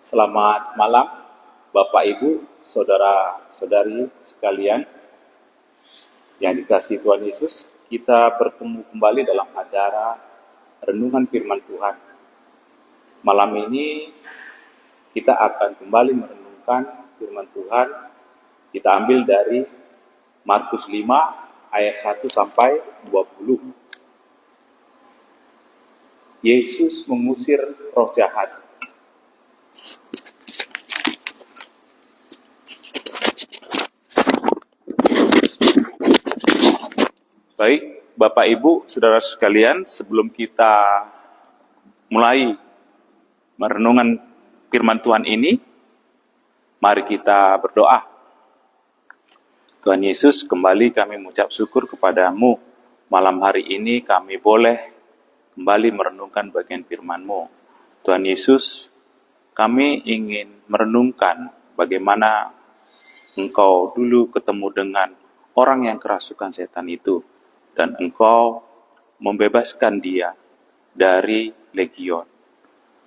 Selamat malam, Bapak Ibu, saudara-saudari sekalian yang dikasihi Tuhan Yesus. Kita bertemu kembali dalam acara Renungan Firman Tuhan. Malam ini kita akan kembali merenungkan Firman Tuhan. Kita ambil dari Markus 5 ayat 1 sampai 20. Yesus mengusir roh jahat. Baik, Bapak Ibu, saudara sekalian, sebelum kita mulai merenungan firman Tuhan ini, mari kita berdoa. Tuhan Yesus, kembali kami mengucap syukur kepadamu. Malam hari ini kami boleh kembali merenungkan bagian firman-Mu. Tuhan Yesus, kami ingin merenungkan bagaimana Engkau dulu ketemu dengan orang yang kerasukan setan itu, dan Engkau membebaskan dia dari legion.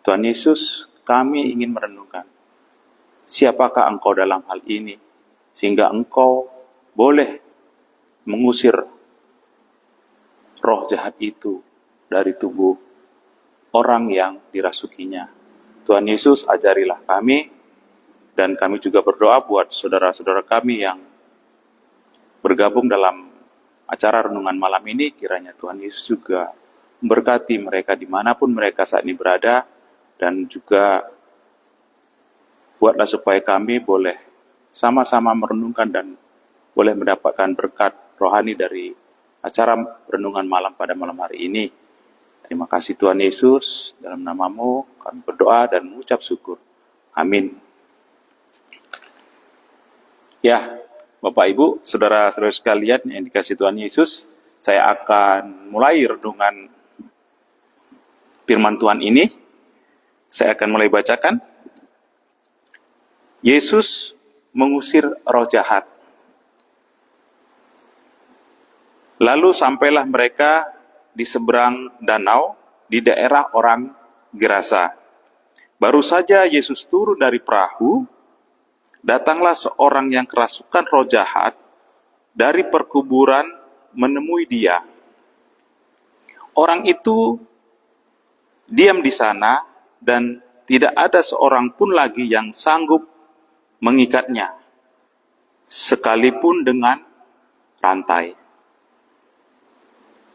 Tuhan Yesus, kami ingin merenungkan siapakah Engkau dalam hal ini, sehingga Engkau boleh mengusir roh jahat itu dari tubuh orang yang dirasukinya. Tuhan Yesus, ajarilah kami, dan kami juga berdoa buat saudara-saudara kami yang bergabung dalam acara renungan malam ini. Kiranya Tuhan Yesus juga memberkati mereka dimanapun mereka saat ini berada, dan juga buatlah supaya kami boleh sama-sama merenungkan dan boleh mendapatkan berkat rohani dari acara renungan malam pada malam hari ini. Terima kasih Tuhan Yesus, dalam nama-Mu kami berdoa dan mengucap syukur. Amin. Ya, Bapak Ibu, saudara-saudara sekalian yang dikasihi Tuhan Yesus, saya akan mulai renungan firman Tuhan ini. Saya akan mulai bacakan. Yesus mengusir roh jahat. Lalu sampailah mereka di seberang danau di daerah orang Gerasa. Baru saja Yesus turun dari perahu, datanglah seorang yang kerasukan roh jahat dari perkuburan menemui dia. Orang itu diam di sana dan tidak ada seorang pun lagi yang sanggup mengikatnya, sekalipun dengan rantai.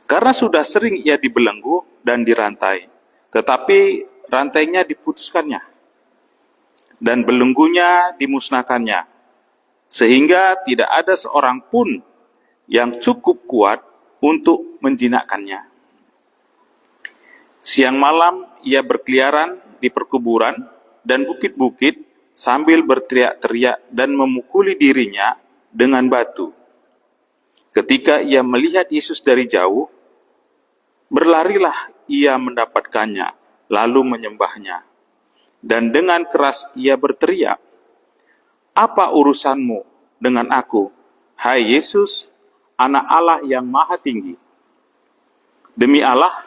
Karena sudah sering ia dibelenggu dan dirantai, tetapi rantainya diputuskannya dan belenggunya dimusnahkannya, sehingga tidak ada seorang pun yang cukup kuat untuk menjinakkannya. Siang malam ia berkeliaran di perkuburan dan bukit-bukit sambil berteriak-teriak dan memukuli dirinya dengan batu. Ketika ia melihat Yesus dari jauh, berlarilah ia mendapatkannya, lalu menyembahnya. Dan dengan keras ia berteriak, "Apa urusanmu dengan aku, hai Yesus, Anak Allah yang Maha Tinggi? Demi Allah,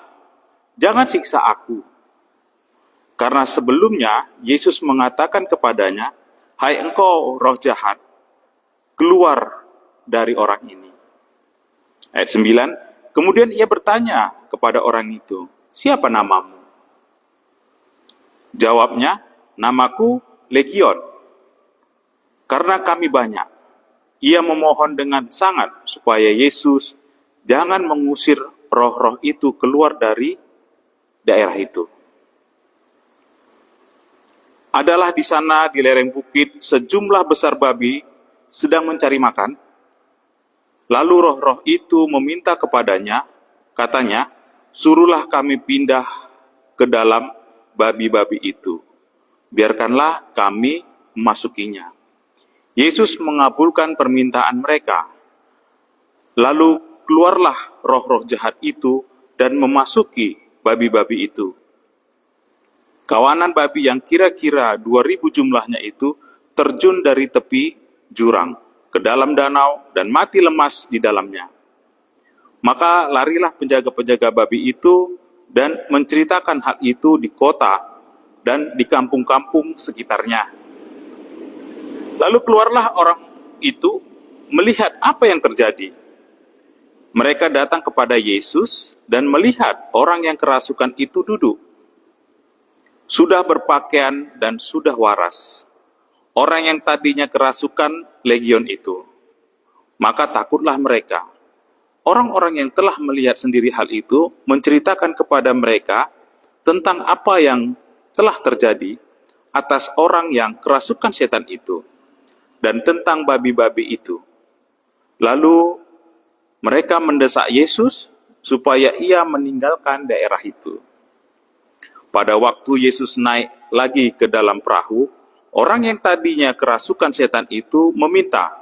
jangan siksa aku." Karena sebelumnya Yesus mengatakan kepadanya, "Hai engkau roh jahat, keluar dari orang ini." Ayat 9, kemudian ia bertanya kepada orang itu, "Siapa namamu?" Jawabnya, "Namaku Legion, karena kami banyak." Ia memohon dengan sangat supaya Yesus jangan mengusir roh-roh itu keluar dari daerah itu. Adalah di sana di lereng bukit sejumlah besar babi sedang mencari makan. Lalu roh-roh itu meminta kepadanya, katanya, "Suruhlah kami pindah ke dalam babi-babi itu. Biarkanlah kami memasukinya." Yesus mengabulkan permintaan mereka. Lalu keluarlah roh-roh jahat itu dan memasuki babi-babi itu. Kawanan babi yang kira-kira 2.000 jumlahnya itu terjun dari tepi jurang ke dalam danau dan mati lemas di dalamnya. Maka larilah penjaga-penjaga babi itu dan menceritakan hal itu di kota dan di kampung-kampung sekitarnya. Lalu keluarlah orang itu melihat apa yang terjadi. Mereka datang kepada Yesus dan melihat orang yang kerasukan itu duduk, sudah berpakaian dan sudah waras. Orang yang tadinya kerasukan legion itu. Maka takutlah mereka. Orang-orang yang telah melihat sendiri hal itu menceritakan kepada mereka tentang apa yang telah terjadi atas orang yang kerasukan setan itu dan tentang babi-babi itu. Lalu mereka mendesak Yesus supaya ia meninggalkan daerah itu. Pada waktu Yesus naik lagi ke dalam perahu, orang yang tadinya kerasukan setan itu meminta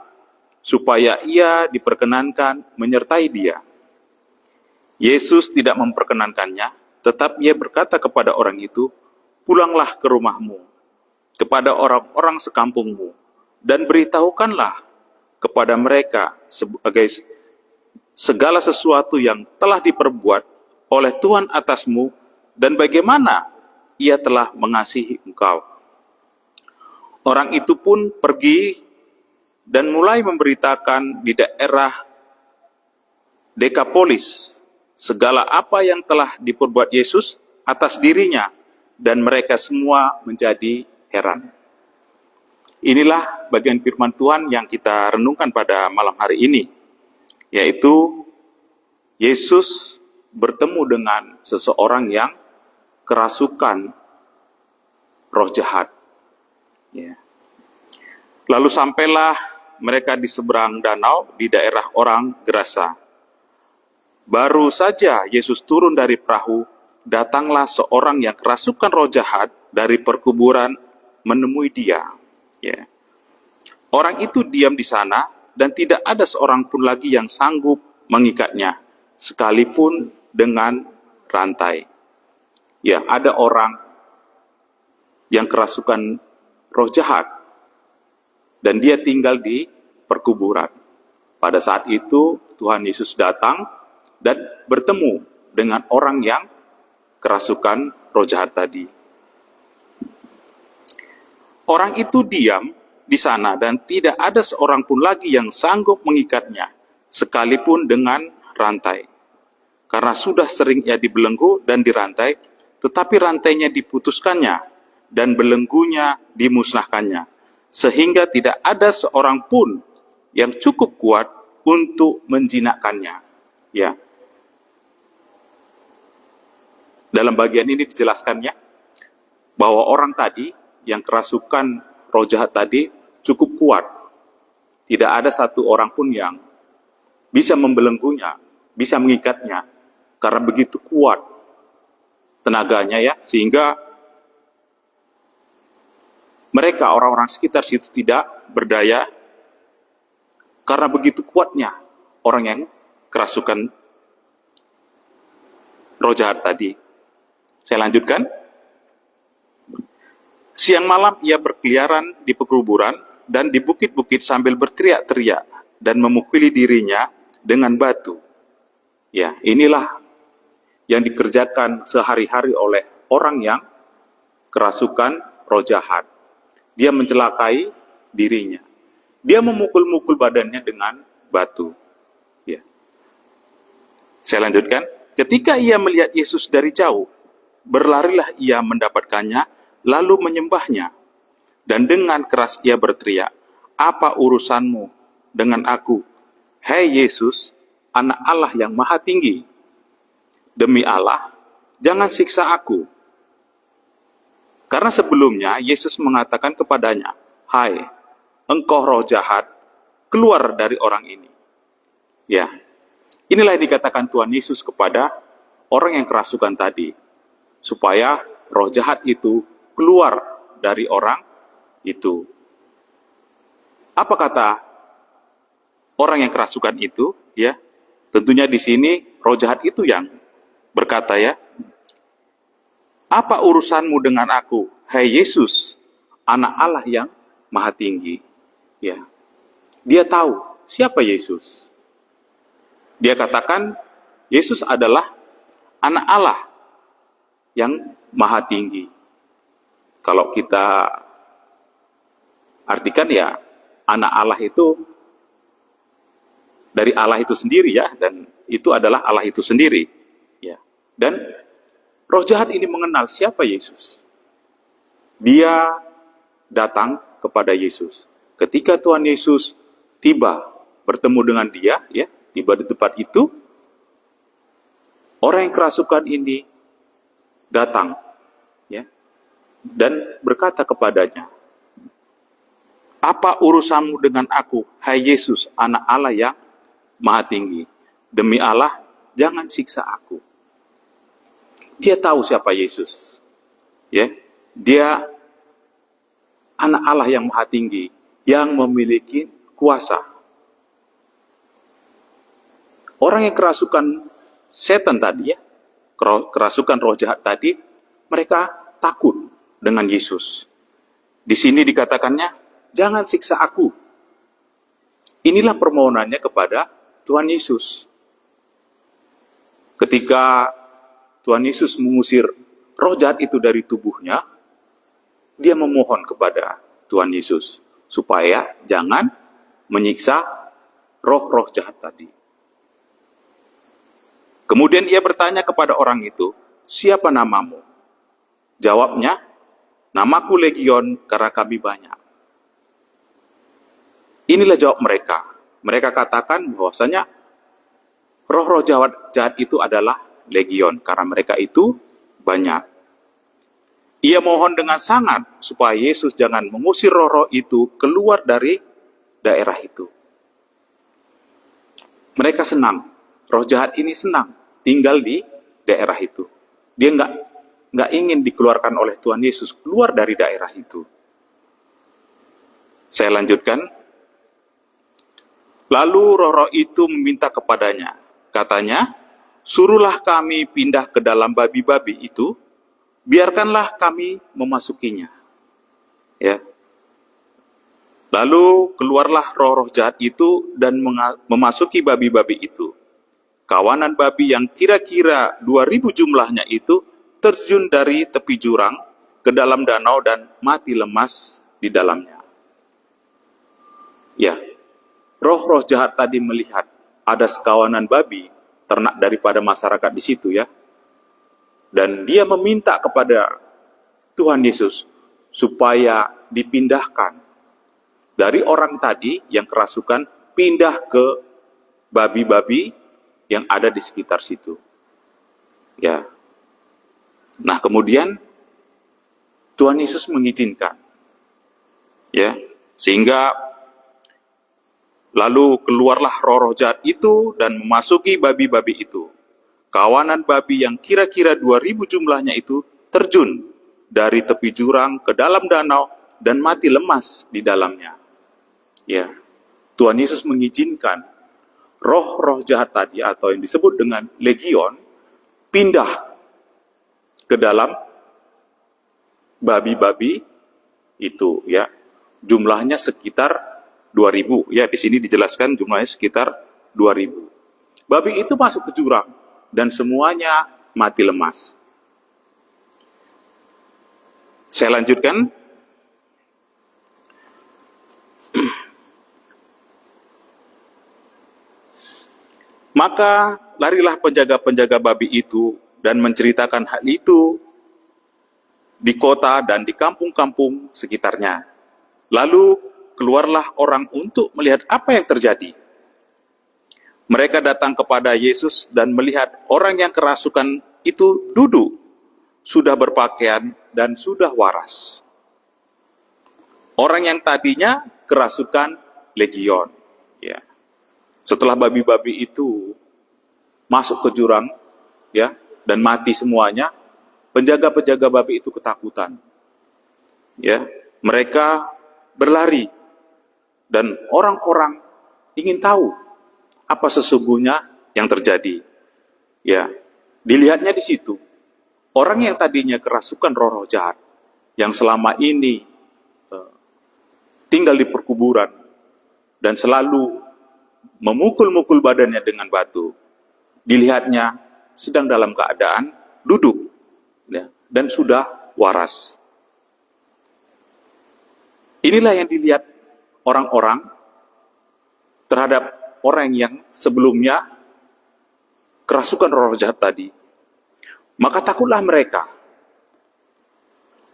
supaya ia diperkenankan menyertai dia. Yesus tidak memperkenankannya, tetapi ia berkata kepada orang itu, "Pulanglah ke rumahmu, kepada orang-orang sekampungmu, dan beritahukanlah kepada mereka sebagai segala sesuatu yang telah diperbuat oleh Tuhan atasmu, dan bagaimana ia telah mengasihi engkau." Orang itu pun pergi dan mulai memberitakan di daerah Dekapolis segala apa yang telah diperbuat Yesus atas dirinya, dan mereka semua menjadi heran. Inilah bagian firman Tuhan yang kita renungkan pada malam hari ini, yaitu Yesus bertemu dengan seseorang yang kerasukan roh jahat. Ya. Lalu sampailah mereka di seberang danau di daerah orang Gerasa. Baru saja Yesus turun dari perahu, datanglah seorang yang kerasukan roh jahat dari perkuburan menemui dia. Ya. Orang itu diam di sana dan tidak ada seorang pun lagi yang sanggup mengikatnya, sekalipun dengan rantai. Ya, ada orang yang kerasukan roh jahat dan dia tinggal di perkuburan. Pada saat itu Tuhan Yesus datang dan bertemu dengan orang yang kerasukan roh jahat tadi. Orang itu diam di sana dan tidak ada seorang pun lagi yang sanggup mengikatnya, sekalipun dengan rantai. Karena sudah sering ia dibelenggu dan dirantai, tetapi rantainya diputuskannya dan belenggunya dimusnahkannya, sehingga tidak ada seorang pun yang cukup kuat untuk menjinakkannya. Ya. Dalam bagian ini dijelaskannya bahwa orang tadi yang kerasukan roh jahat tadi cukup kuat. Tidak ada satu orang pun yang bisa membelenggunya, bisa mengikatnya, karena begitu kuat tenaganya ya, sehingga mereka orang-orang sekitar situ tidak berdaya karena begitu kuatnya orang yang kerasukan roh jahat tadi. Saya lanjutkan. Siang malam ia berkeliaran di pekuburan dan di bukit-bukit sambil berteriak-teriak dan memukuli dirinya dengan batu. Ya, inilah yang dikerjakan sehari-hari oleh orang yang kerasukan roh jahat. Dia mencelakai dirinya. Dia memukul-mukul badannya dengan batu. Ya. Saya lanjutkan. Ketika ia melihat Yesus dari jauh, berlarilah ia mendapatkannya, lalu menyembahnya. Dan dengan keras ia berteriak, "Apa urusanmu dengan aku, hai Yesus, Anak Allah yang Maha Tinggi? Demi Allah, jangan siksa aku." Karena sebelumnya Yesus mengatakan kepadanya, "Hai, engkau roh jahat, keluar dari orang ini." Ya, inilah yang dikatakan Tuhan Yesus kepada orang yang kerasukan tadi, supaya roh jahat itu keluar dari orang itu. Apa kata orang yang kerasukan itu? Ya, tentunya di sini roh jahat itu yang berkata ya, "Apa urusanmu dengan aku, hai Yesus, Anak Allah yang Maha Tinggi?" Ya, dia tahu siapa Yesus. Dia katakan Yesus adalah Anak Allah yang Maha Tinggi. Kalau kita artikan ya, anak Allah itu dari Allah itu sendiri ya, dan itu adalah Allah itu sendiri. Ya. Dan roh jahat ini mengenal siapa Yesus. Dia datang kepada Yesus. Ketika Tuhan Yesus tiba bertemu dengan dia, ya, tiba di tempat itu, orang yang kerasukan ini datang, ya, dan berkata kepadanya, "Apa urusanmu dengan aku, hai Yesus, anak Allah yang Maha Tinggi? Demi Allah, jangan siksa aku." Dia tahu siapa Yesus, ya, dia anak Allah yang Maha Tinggi, yang memiliki kuasa. Orang yang kerasukan setan tadi, ya, kerasukan roh jahat tadi, mereka takut dengan Yesus. Di sini dikatakannya, jangan siksa aku. Inilah permohonannya kepada Tuhan Yesus. Ketika Tuhan Yesus mengusir roh jahat itu dari tubuhnya, dia memohon kepada Tuhan Yesus supaya jangan menyiksa roh-roh jahat tadi. Kemudian ia bertanya kepada orang itu, "Siapa namamu?" Jawabnya, "Namaku Legion, karena kami banyak." Inilah jawab mereka. Mereka katakan bahwasanya roh-roh jahat itu adalah legion, karena mereka itu banyak. Ia mohon dengan sangat supaya Yesus jangan mengusir roh-roh itu keluar dari daerah itu. Mereka senang. Roh jahat ini senang tinggal di daerah itu. Dia nggak ingin dikeluarkan oleh Tuhan Yesus keluar dari daerah itu. Saya lanjutkan. Lalu roh-roh itu meminta kepadanya. Katanya, "Suruhlah kami pindah ke dalam babi-babi itu, biarkanlah kami memasukinya." Ya. Lalu keluarlah roh-roh jahat itu dan memasuki babi-babi itu. Kawanan babi yang kira-kira 2.000 jumlahnya itu terjun dari tepi jurang ke dalam danau dan mati lemas di dalamnya. Ya, roh-roh jahat tadi melihat ada sekawanan babi ternak daripada masyarakat di situ, ya. Dan dia meminta kepada Tuhan Yesus supaya dipindahkan dari orang tadi yang kerasukan, pindah ke babi-babi yang ada di sekitar situ. Ya. Nah, kemudian Tuhan Yesus mengizinkan. Ya, sehingga lalu keluarlah roh-roh jahat itu dan memasuki babi-babi itu. Kawanan babi yang kira-kira 2.000 jumlahnya itu terjun dari tepi jurang ke dalam danau dan mati lemas di dalamnya. Ya, Tuhan Yesus mengizinkan roh-roh jahat tadi atau yang disebut dengan legion pindah ke dalam babi-babi itu, ya. Jumlahnya sekitar 2.000, ya, di sini dijelaskan jumlahnya sekitar 2.000. Babi itu masuk ke jurang dan semuanya mati lemas. Saya lanjutkan. Maka larilah penjaga-penjaga babi itu dan menceritakan hal itu di kota dan di kampung-kampung sekitarnya. Lalu keluarlah orang untuk melihat apa yang terjadi. Mereka datang kepada Yesus dan melihat orang yang kerasukan itu duduk, sudah berpakaian dan sudah waras. Orang yang tadinya kerasukan legion, ya. Setelah babi-babi itu masuk ke jurang, ya, dan mati semuanya, penjaga-penjaga babi itu ketakutan. Ya, mereka berlari dan orang-orang ingin tahu apa sesungguhnya yang terjadi. Ya, dilihatnya di situ. Orang yang tadinya kerasukan roh-roh jahat, yang selama ini tinggal di perkuburan dan selalu memukul-mukul badannya dengan batu, dilihatnya sedang dalam keadaan duduk, ya, dan sudah waras. Inilah yang dilihat orang-orang terhadap orang yang sebelumnya kerasukan roh jahat tadi. Maka takutlah mereka.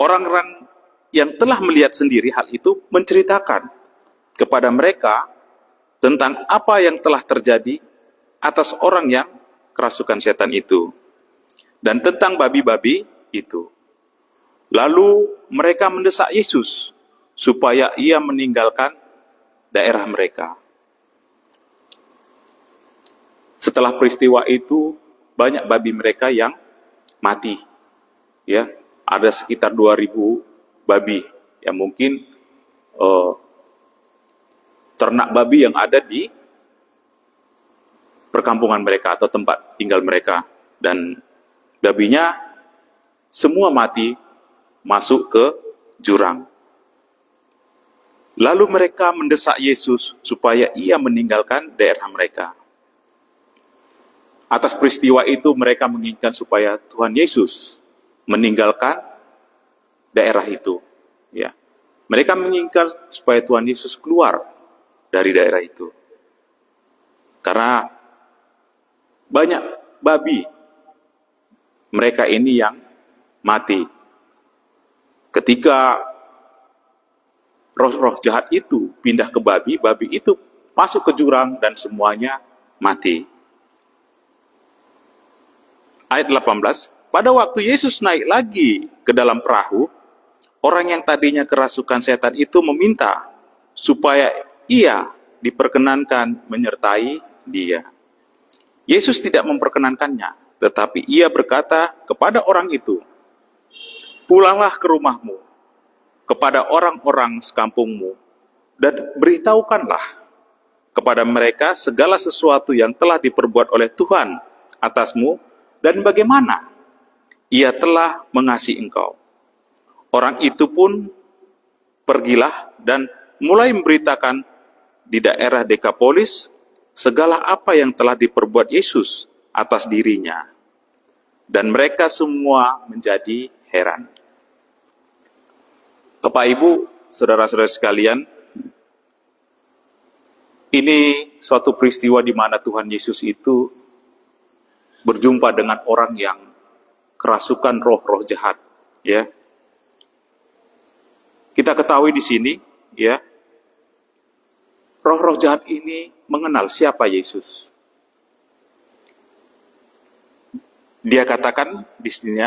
Orang-orang yang telah melihat sendiri hal itu menceritakan kepada mereka tentang apa yang telah terjadi atas orang yang kerasukan setan itu dan tentang babi-babi itu. Lalu mereka mendesak Yesus supaya ia meninggalkan daerah mereka. Setelah peristiwa itu, banyak babi mereka yang mati. Ya, ada sekitar 2.000 babi yang mungkin ternak babi yang ada di perkampungan mereka atau tempat tinggal mereka, dan babinya semua mati masuk ke jurang. Lalu mereka mendesak Yesus supaya ia meninggalkan daerah mereka. Atas peristiwa itu mereka menginginkan supaya Tuhan Yesus meninggalkan daerah itu. Ya, mereka menginginkan supaya Tuhan Yesus keluar dari daerah itu. Karena banyak babi mereka ini yang mati. Ketika roh-roh jahat itu pindah ke babi, babi itu masuk ke jurang dan semuanya mati. Ayat 18, pada waktu Yesus naik lagi ke dalam perahu, orang yang tadinya kerasukan setan itu meminta supaya ia diperkenankan menyertai dia. Yesus tidak memperkenankannya, tetapi ia berkata kepada orang itu, "Pulanglah ke rumahmu, kepada orang-orang sekampungmu, dan beritahukanlah kepada mereka segala sesuatu yang telah diperbuat oleh Tuhan atasmu, dan bagaimana ia telah mengasihi engkau." Orang itu pun pergilah dan mulai memberitakan di daerah Dekapolis segala apa yang telah diperbuat Yesus atas dirinya. Dan mereka semua menjadi heran. Bapak Ibu, saudara-saudara sekalian, ini suatu peristiwa di mana Tuhan Yesus itu berjumpa dengan orang yang kerasukan roh-roh jahat, ya. Kita ketahui di sini, ya, roh-roh jahat ini mengenal siapa Yesus. Dia katakan di sini,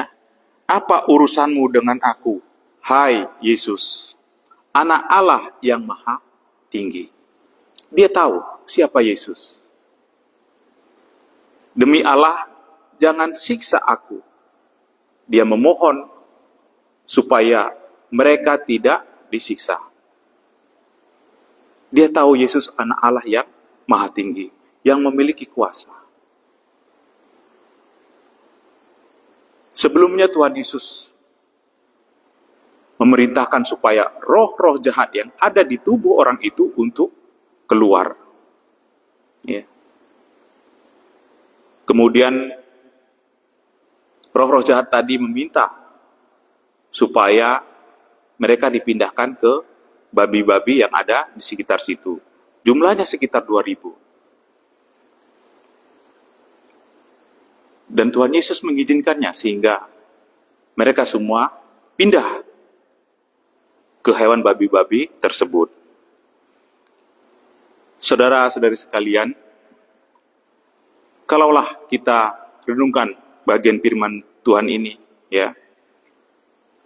"Apa urusanmu dengan aku, hai Yesus, Anak Allah yang Maha Tinggi?" Dia tahu siapa Yesus. "Demi Allah, jangan siksa aku." Dia memohon supaya mereka tidak disiksa. Dia tahu Yesus Anak Allah yang Maha Tinggi, yang memiliki kuasa. Sebelumnya Tuhan Yesus memerintahkan supaya roh-roh jahat yang ada di tubuh orang itu untuk keluar. Ya. Kemudian roh-roh jahat tadi meminta supaya mereka dipindahkan ke babi-babi yang ada di sekitar situ. Jumlahnya sekitar 2.000. Dan Tuhan Yesus mengizinkannya sehingga mereka semua pindah ke hewan babi-babi tersebut. Saudara-saudari sekalian, kalaulah kita renungkan bagian firman Tuhan ini, ya,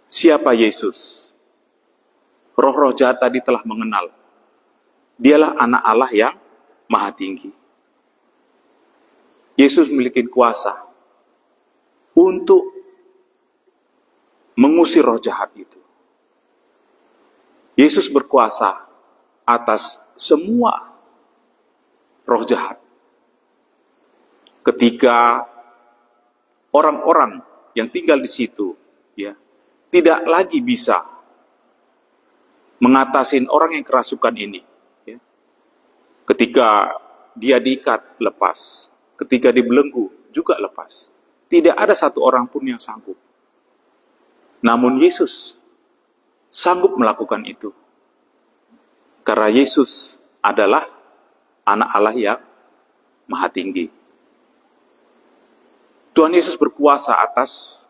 siapa Yesus? Roh-roh jahat tadi telah mengenal. Dialah Anak Allah yang Maha Tinggi. Yesus memiliki kuasa untuk mengusir roh jahat itu. Yesus berkuasa atas semua roh jahat. Ketika orang-orang yang tinggal di situ, ya, tidak lagi bisa mengatasi orang yang kerasukan ini. Ya. Ketika dia diikat, lepas. Ketika dibelenggu, juga lepas. Tidak ada satu orang pun yang sanggup. Namun Yesus sanggup melakukan itu. Karena Yesus adalah anak Allah yang maha tinggi. Tuhan Yesus berkuasa atas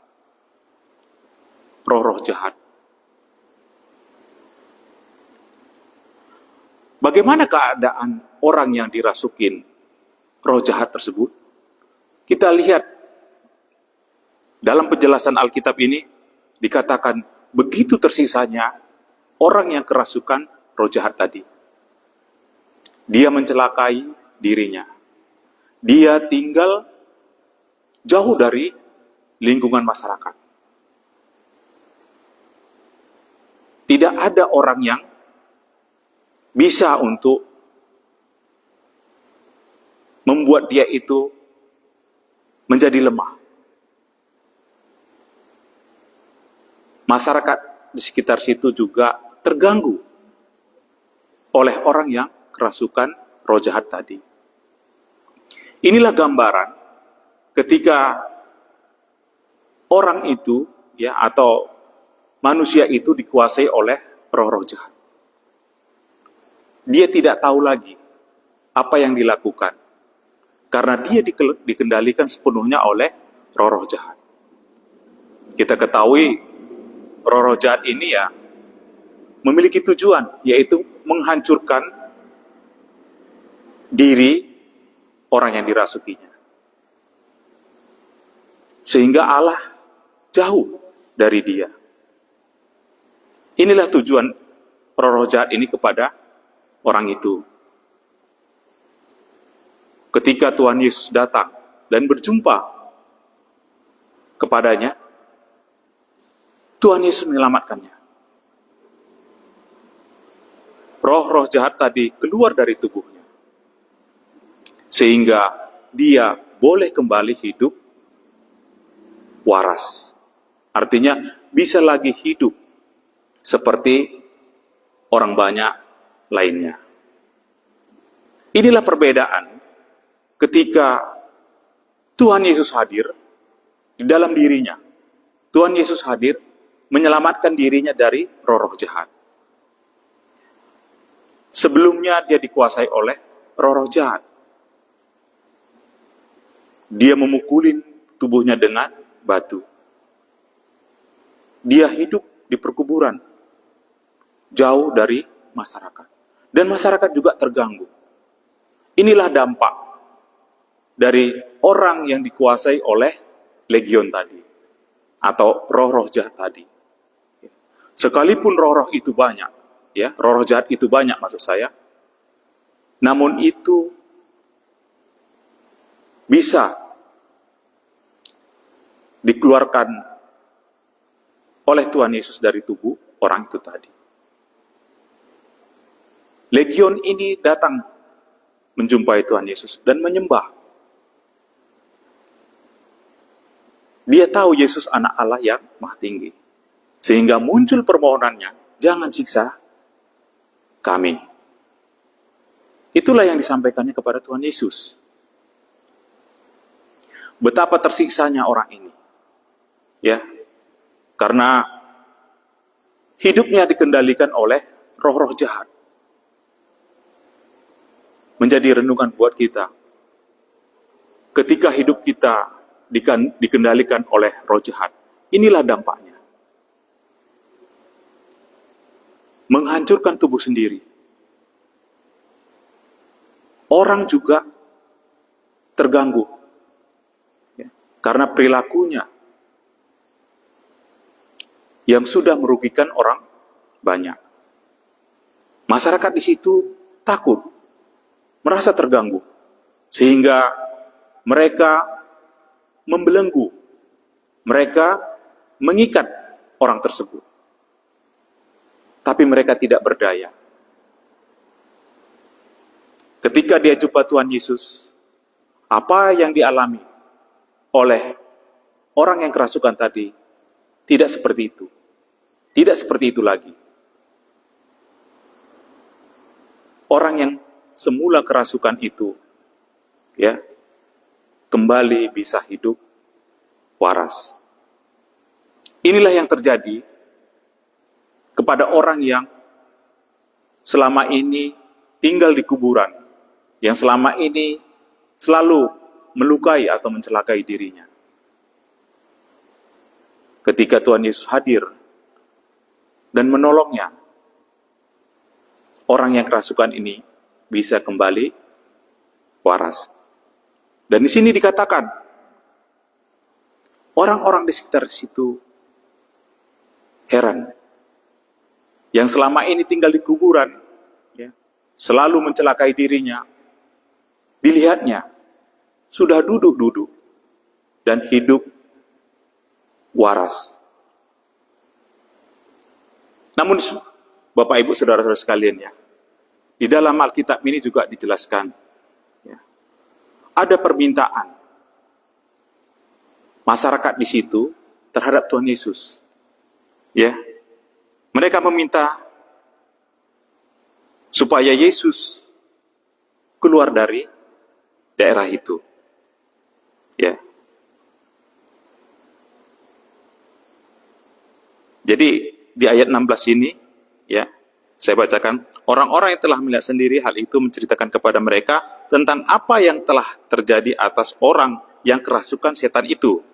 roh-roh jahat. Bagaimana keadaan orang yang dirasukin roh jahat tersebut? Kita lihat dalam penjelasan Alkitab ini dikatakan begitu tersisanya orang yang kerasukan roh jahat tadi. Dia mencelakai dirinya. Dia tinggal jauh dari lingkungan masyarakat. Tidak ada orang yang bisa untuk membuat dia itu menjadi lemah. Masyarakat di sekitar situ juga terganggu oleh orang yang kerasukan roh jahat tadi. Inilah gambaran ketika orang itu ya atau manusia itu dikuasai oleh roh-roh jahat. Dia tidak tahu lagi apa yang dilakukan karena dia dikendalikan sepenuhnya oleh roh-roh jahat. Kita ketahui roh-roh jahat ini ya memiliki tujuan, yaitu menghancurkan diri orang yang dirasukinya. Sehingga Allah jauh dari dia. Inilah tujuan roh-roh jahat ini kepada orang itu. Ketika Tuhan Yesus datang dan berjumpa kepadanya, Tuhan Yesus menyelamatkannya. Roh-roh jahat tadi keluar dari tubuhnya. Sehingga dia boleh kembali hidup waras. Artinya bisa lagi hidup seperti orang banyak lainnya. Inilah perbedaan ketika Tuhan Yesus hadir di dalam dirinya. Tuhan Yesus hadir menyelamatkan dirinya dari roh-roh jahat. Sebelumnya dia dikuasai oleh roh-roh jahat. Dia memukulin tubuhnya dengan batu. Dia hidup di perkuburan, jauh dari masyarakat. Dan masyarakat juga terganggu. Inilah dampak dari orang yang dikuasai oleh legion tadi, atau roh-roh jahat tadi. Sekalipun roh-roh itu banyak, ya, roh-roh jahat itu banyak maksud saya, namun itu bisa dikeluarkan oleh Tuhan Yesus dari tubuh orang itu tadi. Legion ini datang menjumpai Tuhan Yesus dan menyembah. Dia tahu Yesus anak Allah yang maha tinggi. Sehingga muncul permohonannya, jangan siksa kami. Itulah yang disampaikannya kepada Tuhan Yesus. Betapa tersiksanya orang ini. Ya. Karena hidupnya dikendalikan oleh roh-roh jahat. Menjadi renungan buat kita. Ketika hidup kita dikendalikan oleh roh jahat, inilah dampaknya. Menghancurkan tubuh sendiri. Orang juga terganggu. Ya, karena perilakunya yang sudah merugikan orang banyak. Masyarakat di situ takut, merasa terganggu, sehingga mereka membelenggu, mereka mengikat orang tersebut. Tapi mereka tidak berdaya. Ketika dia jumpa Tuhan Yesus, apa yang dialami oleh orang yang kerasukan tadi, tidak seperti itu. Tidak seperti itu lagi. Orang yang semula kerasukan itu, ya, kembali bisa hidup waras. Inilah yang terjadi kepada orang yang selama ini tinggal di kuburan, yang selama ini selalu melukai atau mencelakai dirinya. Ketika Tuhan Yesus hadir dan menolongnya, orang yang kerasukan ini bisa kembali waras. Dan di sini dikatakan, orang-orang di sekitar situ heran. Yang selama ini tinggal di kuburan, ya, selalu mencelakai dirinya, dilihatnya sudah duduk-duduk dan hidup waras. Namun Bapak Ibu Saudara-saudara sekalian, ya, di dalam Alkitab ini juga dijelaskan, ya, ada permintaan masyarakat di situ terhadap Tuhan Yesus. Ya, mereka meminta supaya Yesus keluar dari daerah itu. Ya. Jadi di ayat 16 ini, ya, saya bacakan, orang-orang yang telah melihat sendiri hal itu menceritakan kepada mereka tentang apa yang telah terjadi atas orang yang kerasukan setan itu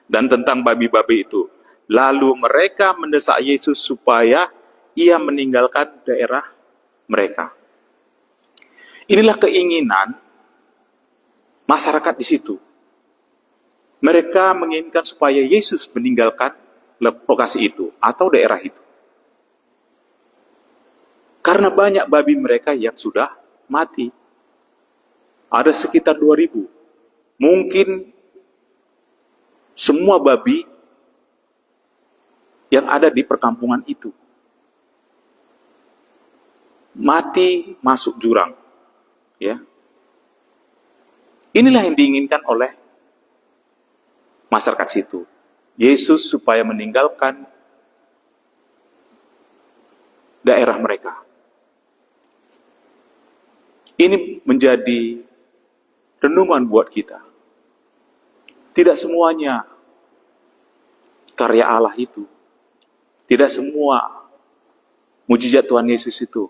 dan tentang babi-babi itu. Lalu mereka mendesak Yesus supaya ia meninggalkan daerah mereka. Inilah keinginan masyarakat di situ. Mereka menginginkan supaya Yesus meninggalkan lokasi itu atau daerah itu. Karena banyak babi mereka yang sudah mati. Ada sekitar 2.000. Mungkin semua babi yang ada di perkampungan itu mati masuk jurang. Ya. Inilah yang diinginkan oleh masyarakat situ. Yesus supaya meninggalkan daerah mereka. Ini menjadi renungan buat kita. Tidak semuanya karya Allah itu, tidak semua mujizat Tuhan Yesus itu,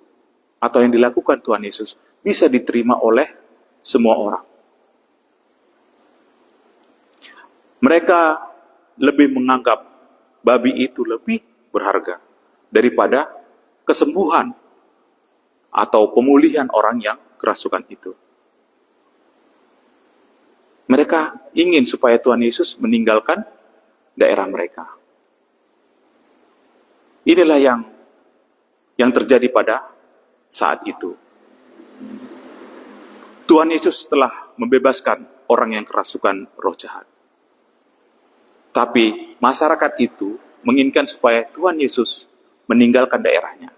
atau yang dilakukan Tuhan Yesus, bisa diterima oleh semua orang. Mereka lebih menganggap babi itu lebih berharga daripada kesembuhan atau pemulihan orang yang kerasukan itu. Mereka ingin supaya Tuhan Yesus meninggalkan daerah mereka. Inilah yang terjadi pada saat itu. Tuhan Yesus telah membebaskan orang yang kerasukan roh jahat. Tapi masyarakat itu menginginkan supaya Tuhan Yesus meninggalkan daerahnya.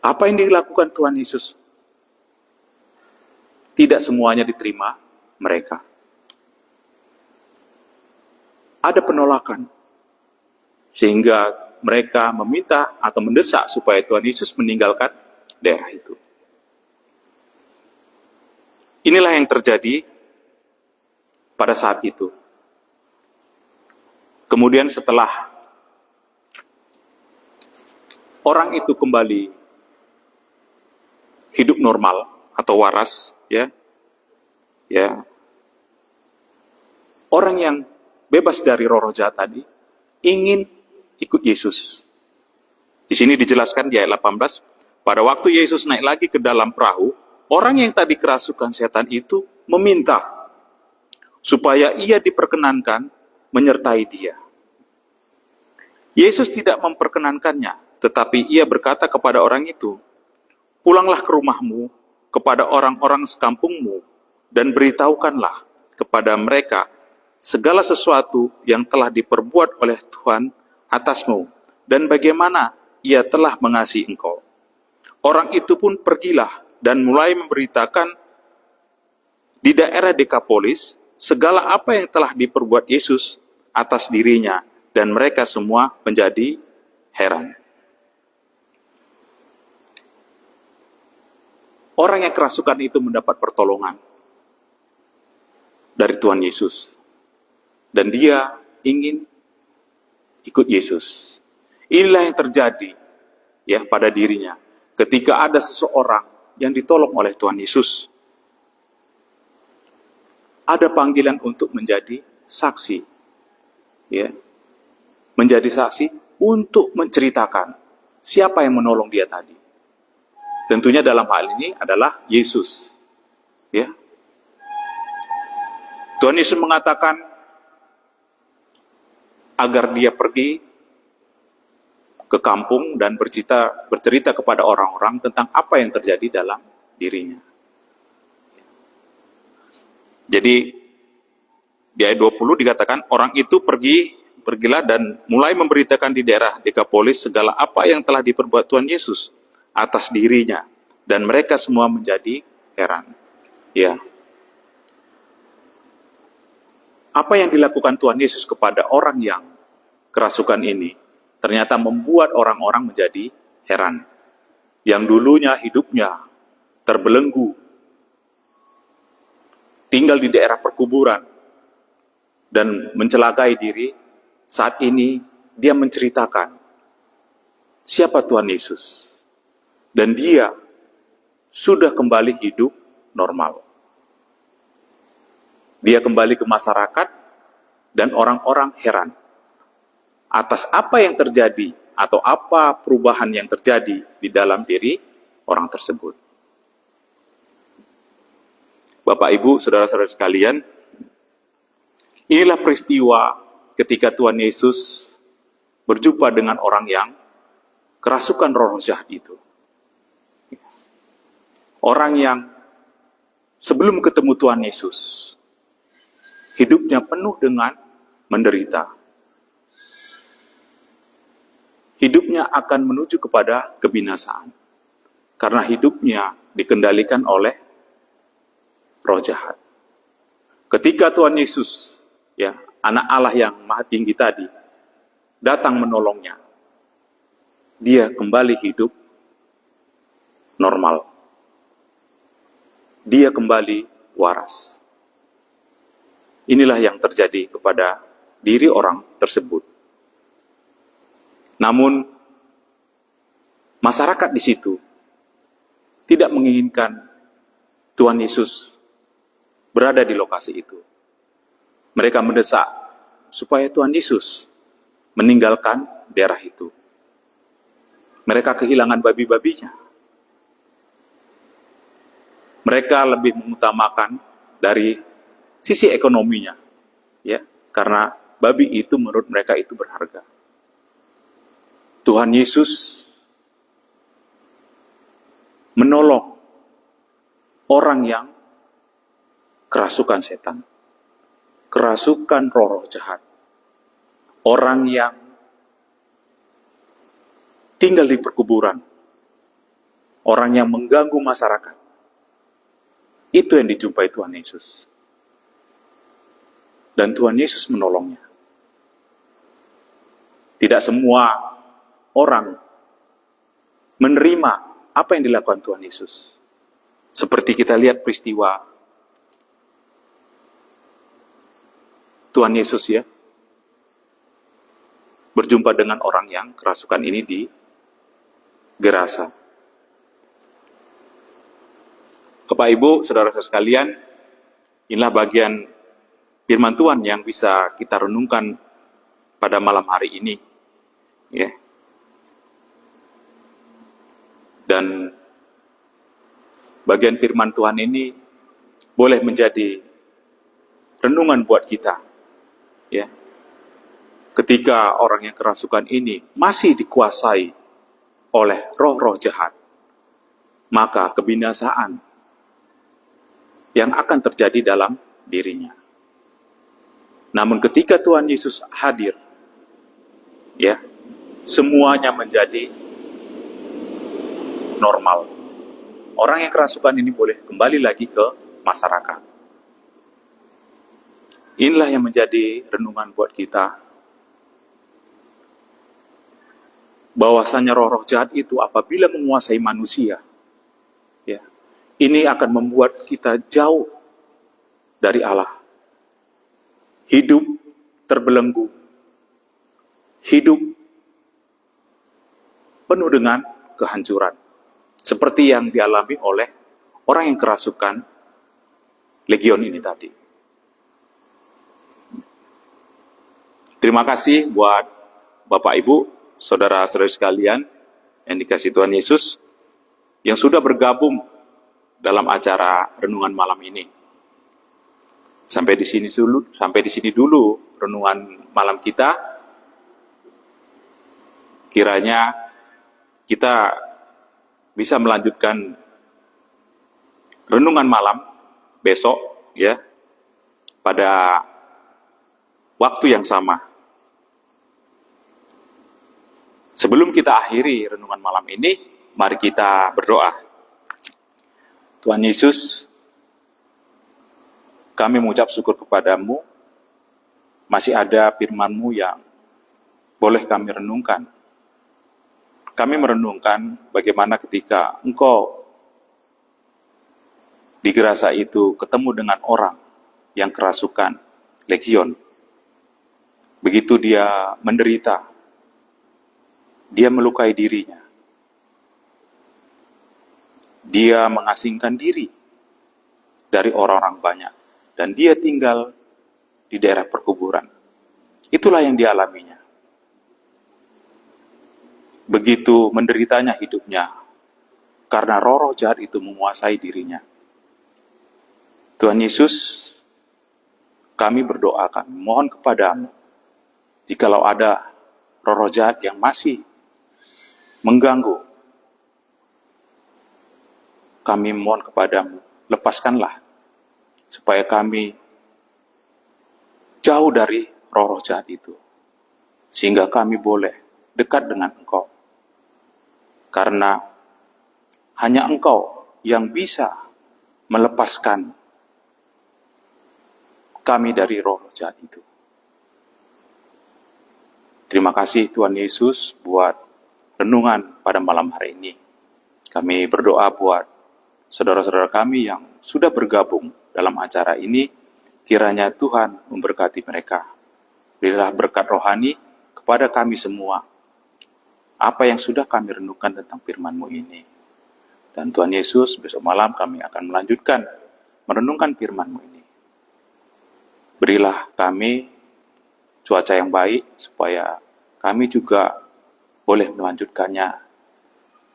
Apa yang dilakukan Tuhan Yesus? Tidak semuanya diterima mereka. Ada penolakan. Sehingga mereka meminta atau mendesak supaya Tuhan Yesus meninggalkan daerah itu. Inilah yang terjadi pada saat itu. Kemudian setelah orang itu kembali hidup normal atau waras, ya, orang yang bebas dari roh jahat tadi ingin ikut Yesus. Di sini dijelaskan di ayat 18, pada waktu Yesus naik lagi ke dalam perahu, orang yang tadi kerasukan setan itu meminta supaya ia diperkenankan menyertai dia. Yesus tidak memperkenankannya, tetapi ia berkata kepada orang itu, pulanglah ke rumahmu, kepada orang-orang sekampungmu, dan beritahukanlah kepada mereka segala sesuatu yang telah diperbuat oleh Tuhan atasmu, dan bagaimana ia telah mengasihi engkau. Orang itu pun pergilah dan mulai memberitakan di daerah Dekapolis segala apa yang telah diperbuat Yesus atas dirinya, dan mereka semua menjadi heran. Orang yang kerasukan itu mendapat pertolongan dari Tuhan Yesus, dan dia ingin ikut Yesus. Inilah yang terjadi ya pada dirinya ketika ada seseorang yang ditolong oleh Tuhan Yesus. Ada panggilan untuk menjadi saksi, ya, menjadi saksi untuk menceritakan siapa yang menolong dia tadi. Tentunya dalam hal ini adalah Yesus, ya. Tuhan Yesus mengatakan agar dia pergi ke kampung dan bercerita kepada orang-orang tentang apa yang terjadi dalam dirinya. Jadi di ayat 20 dikatakan orang itu pergilah dan mulai memberitakan di daerah Dekapolis segala apa yang telah diperbuat Tuhan Yesus atas dirinya, dan mereka semua menjadi heran. Ya. Apa yang dilakukan Tuhan Yesus kepada orang yang kerasukan ini ternyata membuat orang-orang menjadi heran. Yang dulunya hidupnya terbelenggu, tinggal di daerah perkuburan, dan mencelakai diri, saat ini dia menceritakan siapa Tuhan Yesus. Dan dia sudah kembali hidup normal. Dia kembali ke masyarakat dan orang-orang heran atas apa yang terjadi atau apa perubahan yang terjadi di dalam diri orang tersebut. Bapak, Ibu, saudara-saudara sekalian, inilah peristiwa ketika Tuhan Yesus berjumpa dengan orang yang kerasukan roh jahat itu. Orang yang sebelum ketemu Tuhan Yesus, hidupnya penuh dengan menderita. Hidupnya akan menuju kepada kebinasaan. Karena hidupnya dikendalikan oleh roh jahat. Ketika Tuhan Yesus, ya, anak Allah yang maha tinggi tadi, datang menolongnya, dia kembali hidup normal. Dia kembali waras. Inilah yang terjadi kepada diri orang tersebut. Namun, masyarakat di situ tidak menginginkan Tuhan Yesus berada di lokasi itu. Mereka mendesak supaya Tuhan Yesus meninggalkan daerah itu. Mereka kehilangan babi-babinya. Mereka lebih mengutamakan dari sisi ekonominya, ya, karena babi itu menurut mereka itu berharga. Tuhan Yesus menolong orang yang kerasukan setan, kerasukan roh-roh jahat, orang yang tinggal di perkuburan, orang yang mengganggu masyarakat. Itu yang dijumpai Tuhan Yesus. Dan Tuhan Yesus menolongnya. Tidak semua orang menerima apa yang dilakukan Tuhan Yesus. Seperti kita lihat peristiwa Tuhan Yesus, ya, berjumpa dengan orang yang kerasukan ini di Gerasa. Bapak, Ibu, saudara-saudara sekalian, inilah bagian firman Tuhan yang bisa kita renungkan pada malam hari ini, ya. Dan bagian firman Tuhan ini boleh menjadi renungan buat kita, ya. Ketika orang yang kerasukan ini masih dikuasai oleh roh-roh jahat, maka kebinasaan yang akan terjadi dalam dirinya. Namun ketika Tuhan Yesus hadir, ya, semuanya menjadi normal. Orang yang kerasukan ini boleh kembali lagi ke masyarakat. Inilah yang menjadi renungan buat kita, bahwasanya roh-roh jahat itu apabila menguasai manusia, ya, ini akan membuat kita jauh dari Allah. Hidup terbelenggu, hidup penuh dengan kehancuran. Seperti yang dialami oleh orang yang kerasukan legion ini tadi. Terima kasih buat Bapak Ibu, saudara-saudari sekalian yang dikasihi Tuhan Yesus, yang sudah bergabung dalam acara renungan malam ini. Sampai di sini dulu renungan malam kita. Kiranya kita bisa melanjutkan renungan malam besok ya, pada waktu yang sama. Sebelum kita akhiri renungan malam ini, mari kita berdoa. Tuhan Yesus, kami mengucap syukur kepadamu, masih ada firman-Mu yang boleh kami renungkan. Kami merenungkan bagaimana ketika Engkau di Gerasa itu ketemu dengan orang yang kerasukan legion. Begitu dia menderita, dia melukai dirinya. Dia mengasingkan diri dari orang-orang banyak. Dan dia tinggal di daerah perkuburan. Itulah yang dialaminya. Begitu menderitanya hidupnya, karena roh-roh jahat itu menguasai dirinya. Tuhan Yesus, kami berdoa, kami mohon kepadamu, jikalau ada roh-roh jahat yang masih mengganggu, kami mohon kepadamu, lepaskanlah, supaya kami jauh dari roh-roh jahat itu, sehingga kami boleh dekat dengan Engkau. Karena hanya Engkau yang bisa melepaskan kami dari roh-roh jahat itu. Terima kasih Tuhan Yesus buat renungan pada malam hari ini. Kami berdoa buat saudara-saudara kami yang sudah bergabung dalam acara ini, kiranya Tuhan memberkati mereka. Berilah berkat rohani kepada kami semua, apa yang sudah kami renungkan tentang firman-Mu ini. Dan Tuhan Yesus, besok malam kami akan melanjutkan merenungkan firman-Mu ini. Berilah kami cuaca yang baik, supaya kami juga boleh melanjutkannya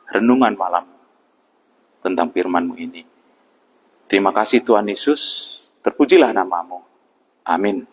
renungan malam tentang firman-Mu ini. Terima kasih Tuhan Yesus, terpujilah nama-Mu. Amin.